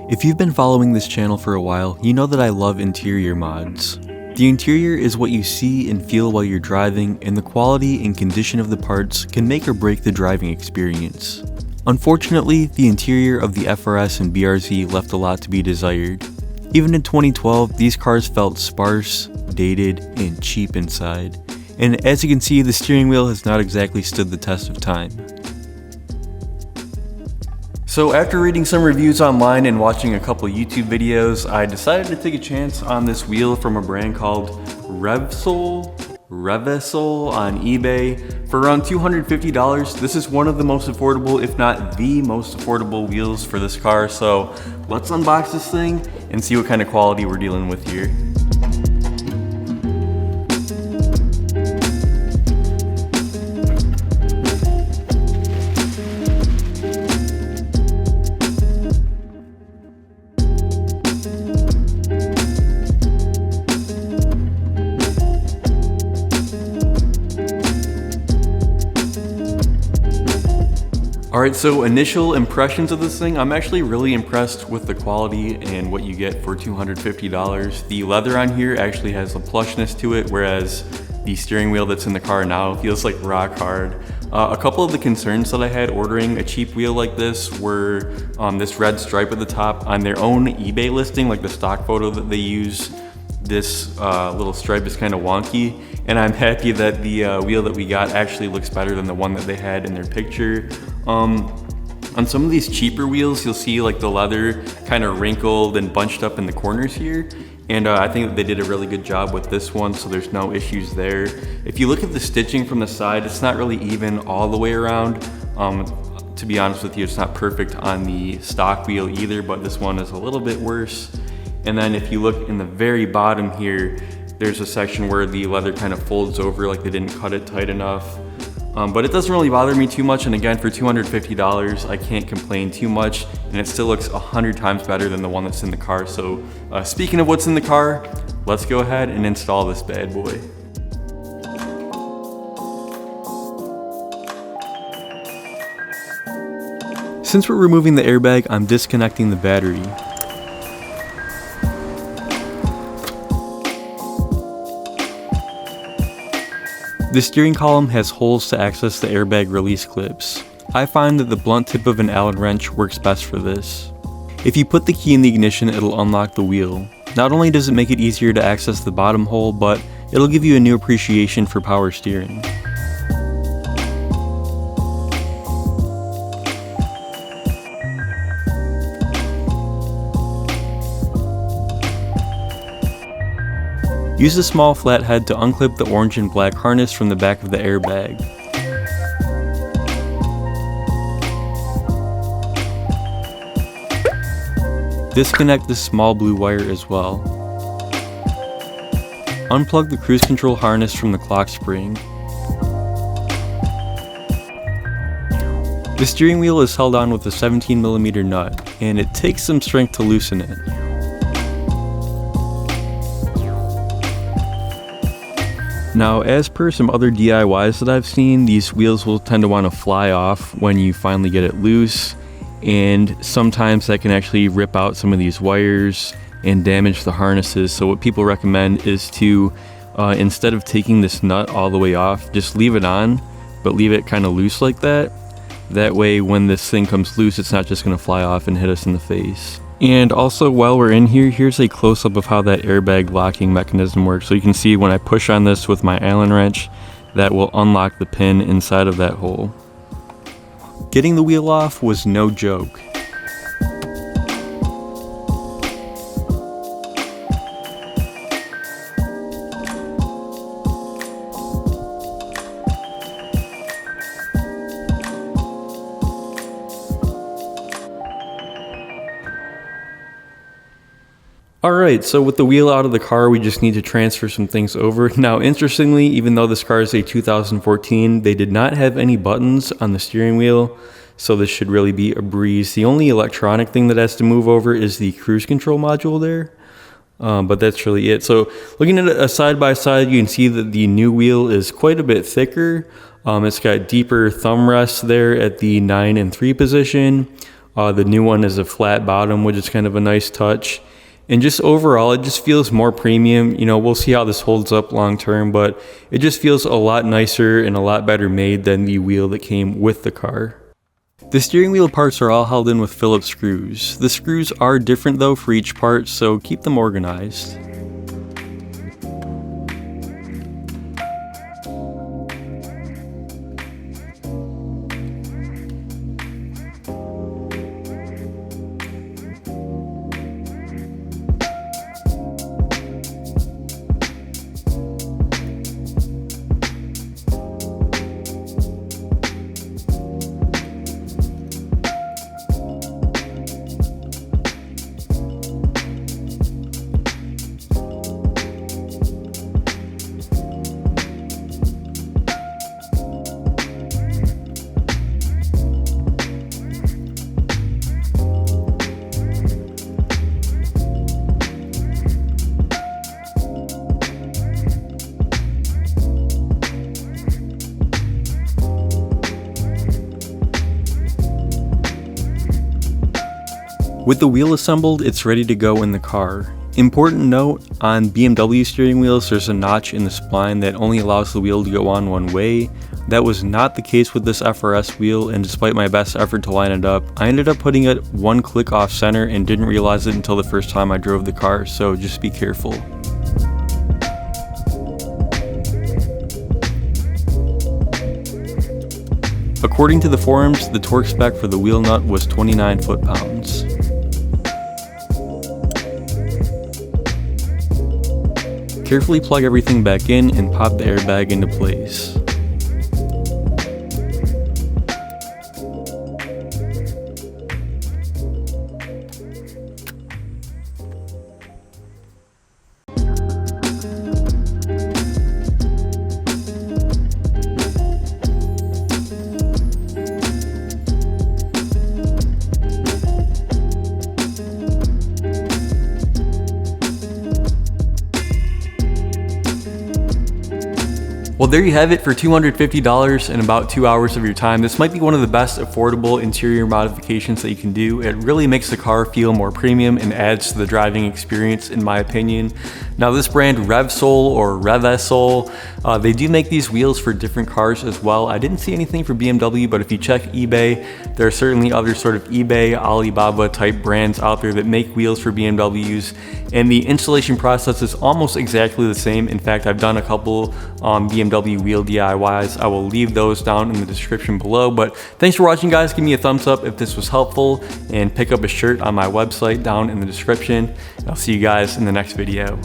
If you've been following this channel for a while, you know that I love interior mods. The interior is what you see and feel while you're driving, and the quality and condition of the parts can make or break the driving experience. Unfortunately, the interior of the FR-S and BRZ left a lot to be desired. Even in 2012, these cars felt sparse, dated, and cheap inside. And as you can see, the steering wheel has not exactly stood the test of time. So after reading some reviews online and watching a couple YouTube videos, I decided to take a chance on this wheel from a brand called Revsoul on eBay for around $250. This is one of the most affordable, if not the most affordable wheels for this car. So let's unbox this thing and see what kind of quality we're dealing with here. Alright, so initial impressions of this thing, I'm actually really impressed with the quality and what you get for $250. The leather on here actually has a plushness to it, whereas the steering wheel that's in the car now feels like rock hard. A couple of the concerns that I had ordering a cheap wheel like this were this red stripe at the top. On their own eBay listing, like the stock photo that they use, this little stripe is kind of wonky, and I'm happy that the wheel that we got actually looks better than the one that they had in their picture. On some of these cheaper wheels, you'll see like the leather kind of wrinkled and bunched up in the corners here, and I think that they did a really good job with this one, so there's no issues there. If you look at the stitching from the side, it's not really even all the way around. To be honest with you, it's not perfect on the stock wheel either, but this one is a little bit worse. And then if you look in the very bottom here, there's a section where the leather kind of folds over, like they didn't cut it tight enough. But it doesn't really bother me too much, and again, for $250, I can't complain too much, and it still looks 100 times better than the one that's in the car. So speaking of what's in the car, let's go ahead and install this bad boy. Since we're removing the airbag, I'm disconnecting the battery. The steering column has holes to access the airbag release clips. I find that the blunt tip of an Allen wrench works best for this. If you put the key in the ignition, it'll unlock the wheel. Not only does it make it easier to access the bottom hole, but it'll give you a new appreciation for power steering. Use a small flathead to unclip the orange and black harness from the back of the airbag. Disconnect this small blue wire as well. Unplug the cruise control harness from the clock spring. The steering wheel is held on with a 17mm nut, and it takes some strength to loosen it. Now, as per some other DIYs that I've seen, these wheels will tend to want to fly off when you finally get it loose, and sometimes that can actually rip out some of these wires and damage the harnesses. So what people recommend is to, instead of taking this nut all the way off, just leave it on, but leave it kind of loose like that. That way when this thing comes loose, it's not just going to fly off and hit us in the face. And also, while we're in here, here's a close-up of how that airbag locking mechanism works. So you can see when I push on this with my Allen wrench, that will unlock the pin inside of that hole. Getting the wheel off was no joke. Alright, so with the wheel out of the car, we just need to transfer some things over. Now, interestingly, even though this car is a 2014, they did not have any buttons on the steering wheel, so this should really be a breeze. The only electronic thing that has to move over is the cruise control module there, but that's really it. So looking at it side by side, you can see that the new wheel is quite a bit thicker. It's got deeper thumb rests there at the 9 and 3 position. The new one is a flat bottom, which is kind of a nice touch. And just overall, it just feels more premium. You know, we'll see how this holds up long term, but it just feels a lot nicer and a lot better made than the wheel that came with the car. The steering wheel parts are all held in with Phillips screws. The screws are different though for each part, so keep them organized. With the wheel assembled, it's ready to go in the car. Important note, on BMW steering wheels there's a notch in the spline that only allows the wheel to go on one way. That was not the case with this FR-S wheel, and despite my best effort to line it up, I ended up putting it one click off center and didn't realize it until the first time I drove the car, so just be careful. According to the forums, the torque spec for the wheel nut was 29 foot-pounds. Carefully plug everything back in and pop the airbag into place. Well, there you have it for $250 in about 2 hours of your time. This might be one of the best affordable interior modifications that you can do. It really makes the car feel more premium and adds to the driving experience, in my opinion. Now, this brand Revsoul or Revsoul, they do make these wheels for different cars as well. I didn't see anything for BMW, but if you check eBay, there are certainly other sort of eBay, Alibaba type brands out there that make wheels for BMWs, and the installation process is almost exactly the same. In fact, I've done a couple BMW wheel DIYs. I will leave those down in the description below. But thanks for watching, guys. Give me a thumbs up if this was helpful, and pick up a shirt on my website down in the description. I'll see you guys in the next video.